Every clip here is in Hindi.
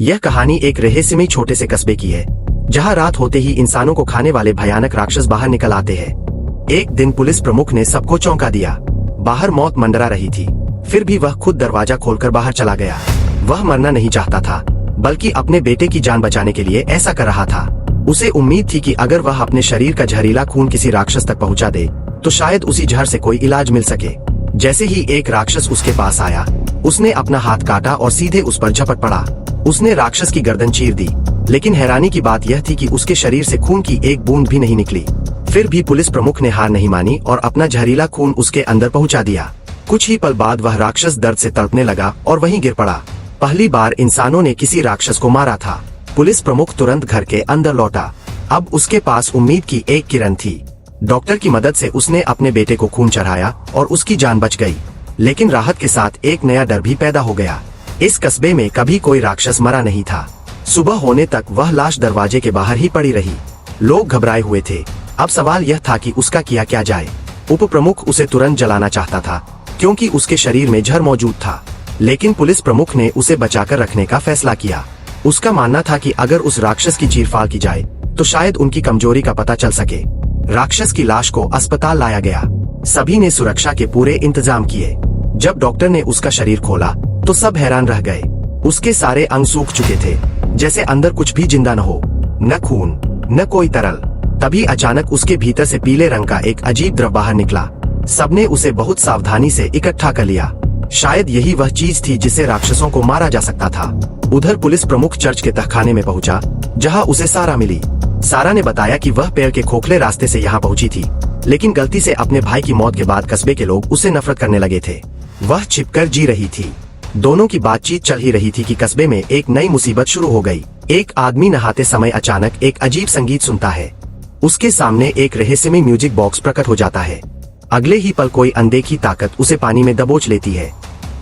यह कहानी एक रहस्यमय छोटे से कस्बे की है, जहां रात होते ही इंसानों को खाने वाले भयानक राक्षस बाहर निकल आते हैं। एक दिन पुलिस प्रमुख ने सबको चौंका दिया। बाहर मौत मंडरा रही थी, फिर भी वह खुद दरवाजा खोलकर बाहर चला गया। वह मरना नहीं चाहता था, बल्कि अपने बेटे की जान बचाने के लिए ऐसा कर रहा था। उसे उम्मीद थी कि अगर वह अपने शरीर का जहरीला खून किसी राक्षस तक पहुंचा दे, तो शायद उसी जहर से कोई इलाज मिल सके। जैसे ही एक राक्षस उसके पास आया, उसने अपना हाथ काटा और सीधे उस पर झपट पड़ा। उसने राक्षस की गर्दन चीर दी, लेकिन हैरानी की बात यह थी कि उसके शरीर से खून की एक बूंद भी नहीं निकली। फिर भी पुलिस प्रमुख ने हार नहीं मानी और अपना जहरीला खून उसके अंदर पहुंचा दिया। कुछ ही पल बाद वह राक्षस दर्द से तड़पने लगा और वहीं गिर पड़ा। पहली बार इंसानों ने किसी राक्षस को मारा था। पुलिस प्रमुख तुरंत घर के अंदर लौटा। अब उसके पास उम्मीद की एक किरण थी। डॉक्टर की मदद से उसने अपने बेटे को खून चढ़ाया और उसकी जान बच गई। लेकिन राहत के साथ एक नया डर भी पैदा हो गया। इस कस्बे में कभी कोई राक्षस मरा नहीं था। सुबह होने तक वह लाश दरवाजे के बाहर ही पड़ी रही। लोग घबराए हुए थे। अब सवाल यह था कि उसका किया क्या जाए। उप प्रमुख उसे तुरंत जलाना चाहता था, क्योंकि उसके शरीर में जहर मौजूद था। लेकिन पुलिस प्रमुख ने उसे बचाकर रखने का फैसला किया। उसका मानना था कि अगर उस राक्षस की चीरफाड़ की जाए, तो शायद उनकी कमजोरी का पता चल सके। राक्षस की लाश को अस्पताल लाया गया। सभी ने सुरक्षा के पूरे इंतजाम किए। जब डॉक्टर ने उसका शरीर खोला, तो सब हैरान रह गए। उसके सारे अंग सूख चुके थे, जैसे अंदर कुछ भी जिंदा न हो, न खून, न कोई तरल। तभी अचानक उसके भीतर से पीले रंग का एक अजीब द्रव बाहर निकला। सबने उसे बहुत सावधानी से इकट्ठा कर लिया। शायद यही वह चीज थी जिससे राक्षसों को मारा जा सकता था। उधर पुलिस प्रमुख चर्च के तहखाने में पहुंचा, जहां उसे सारा मिली। सारा ने बताया कि वह पेड़ के खोखले रास्ते से यहाँ पहुंची थी, लेकिन गलती से अपने भाई की मौत के बाद कस्बे के लोग उसे नफरत करने लगे थे। वह छिपकर जी रही थी। दोनों की बातचीत चल ही रही थी कि कस्बे में एक नई मुसीबत शुरू हो गई। एक आदमी नहाते समय अचानक एक अजीब संगीत सुनता है। उसके सामने एक रहस्यमय म्यूजिक बॉक्स प्रकट हो जाता है। अगले ही पल कोई अनदेखी ताकत उसे पानी में दबोच लेती है।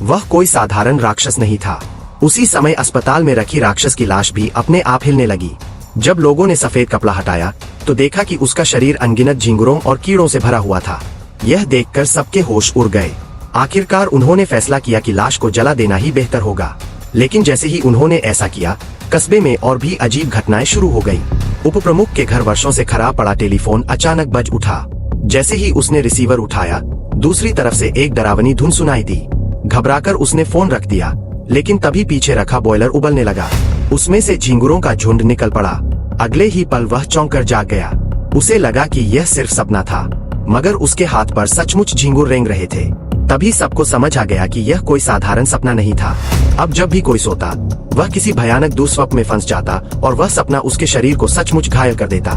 वह कोई साधारण राक्षस नहीं था। उसी समय अस्पताल में रखी राक्षस की लाश भी अपने आप हिलने लगी। जब लोगों ने सफेद कपड़ा हटाया, तो देखा कि उसका शरीर अनगिनत झिंगुरों और कीड़ों से भरा हुआ था। यह देखकर सबके होश उड़ गए। आखिरकार उन्होंने फैसला किया कि लाश को जला देना ही बेहतर होगा। लेकिन जैसे ही उन्होंने ऐसा किया, कस्बे में और भी अजीब घटनाएं शुरू हो गई। उप प्रमुख के घर वर्षों से खराब पड़ा टेलीफोन अचानक बज उठा। जैसे ही उसने रिसीवर उठाया, दूसरी तरफ से एक डरावनी धुन सुनाई दी। घबराकर उसने फोन रख दिया, लेकिन तभी पीछे रखा बॉयलर उबलने लगा। उसमें से झिंगुरों का झुंड निकल पड़ा। अगले ही पल वह चौंक कर जाग गया। उसे लगा कि यह सिर्फ सपना था, मगर उसके हाथ पर सचमुच झिंगुर रेंग रहे थे। तभी सबको समझ आ गया कि यह कोई साधारण सपना नहीं था। अब जब भी कोई सोता, वह किसी भयानक दुस्वप्न में फंस जाता और वह सपना उसके शरीर को सचमुच घायल कर देता।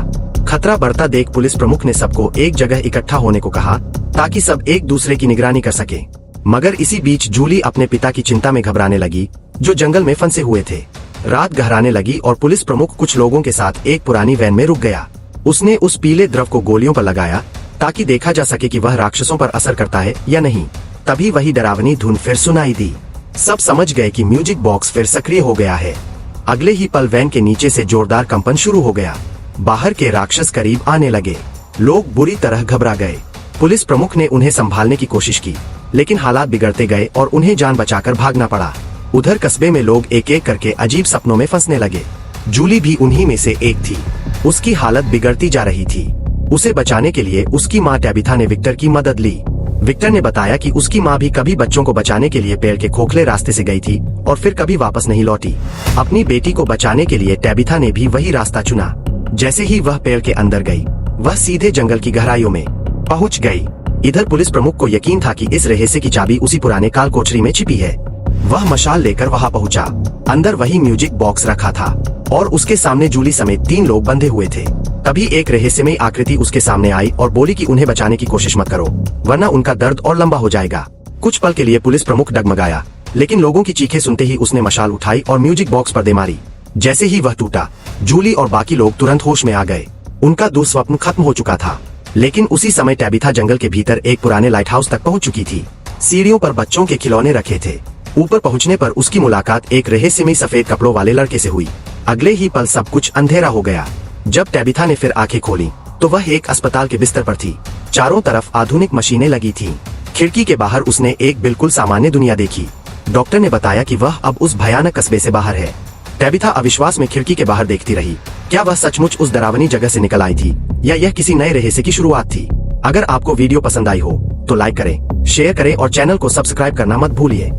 खतरा बढ़ता देख पुलिस प्रमुख ने सबको एक जगह इकट्ठा होने को कहा, ताकि सब एक दूसरे की निगरानी कर सके। मगर इसी बीच जूली अपने पिता की चिंता में घबराने लगी, जो जंगल में फंसे हुए थे। रात गहराने लगी और पुलिस प्रमुख कुछ लोगों के साथ एक पुरानी वैन में रुक गया। उसने उस पीले द्रव को गोलियों पर लगाया, ताकि देखा जा सके कि वह राक्षसों पर असर करता है या नहीं। तभी वही डरावनी धुन फिर सुनाई दी। सब समझ गए कि म्यूजिक बॉक्स फिर सक्रिय हो गया है। अगले ही पल वैन के नीचे से जोरदार कंपन शुरू हो गया। बाहर के राक्षस करीब आने लगे। लोग बुरी तरह घबरा गए। पुलिस प्रमुख ने उन्हें संभालने की कोशिश की, लेकिन हालात बिगड़ते गए और उन्हें जान बचाकर भागना पड़ा। उधर कस्बे में लोग एक एक करके अजीब सपनों में फंसने लगे। जूली भी उन्हीं में से एक थी। उसकी हालत बिगड़ती जा रही थी। उसे बचाने के लिए उसकी माँ टैबिथा ने विक्टर की मदद ली। विक्टर ने बताया कि उसकी माँ भी कभी बच्चों को बचाने के लिए पेड़ के खोखले रास्ते से गई थी और फिर कभी वापस नहीं लौटी। अपनी बेटी को बचाने के लिए टैबिथा ने भी वही रास्ता चुना। जैसे ही वह पेड़ के अंदर गई, वह सीधे जंगल की गहराइयों में पहुंच गई। इधर पुलिस प्रमुख को यकीन था कि इस रहस्य की चाबी उसी पुराने काल कोठरी में छिपी है। वह मशाल लेकर वहां पहुंचा। अंदर वही म्यूजिक बॉक्स रखा था और उसके सामने जूली समेत 3 लोग बंधे हुए थे। तभी एक रहस्यमय आकृति उसके सामने आई और बोली कि उन्हें बचाने की कोशिश मत करो, वरना उनका दर्द और लंबा हो जाएगा। कुछ पल के लिए पुलिस प्रमुख डगमगाया, लेकिन लोगों की चीखें सुनते ही उसने मशाल उठाई और म्यूजिक बॉक्स पर दे मारी। जैसे ही वह टूटा, जूली और बाकी लोग तुरंत होश में आ गए। उनका दुस्वप्न खत्म हो चुका था। लेकिन उसी समय टैबिथा जंगल के भीतर एक पुराने लाइट हाउस तक पहुंच चुकी थी। सीढ़ियों पर बच्चों के खिलौने रखे थे। ऊपर पहुंचने पर उसकी मुलाकात एक रहस्यमय सफेद कपड़ों वाले लड़के से हुई। अगले ही पल सब कुछ अंधेरा हो गया। जब टैबिथा ने फिर आंखें खोली, तो वह एक अस्पताल के बिस्तर पर थी। चारों तरफ आधुनिक मशीनें लगी थीं। खिड़की के बाहर उसने एक बिल्कुल सामान्य दुनिया देखी। डॉक्टर ने बताया कि वह अब उस भयानक कस्बे से बाहर है। टेबिथा अविश्वास में खिड़की के बाहर देखती रही। क्या वह सचमुच उस डरावनी जगह से निकल आई थी या यह किसी नए रहस्य की शुरुआत थी? अगर आपको वीडियो पसंद आई हो तो लाइक करें, शेयर करें और चैनल को सब्सक्राइब करना मत भूलिए।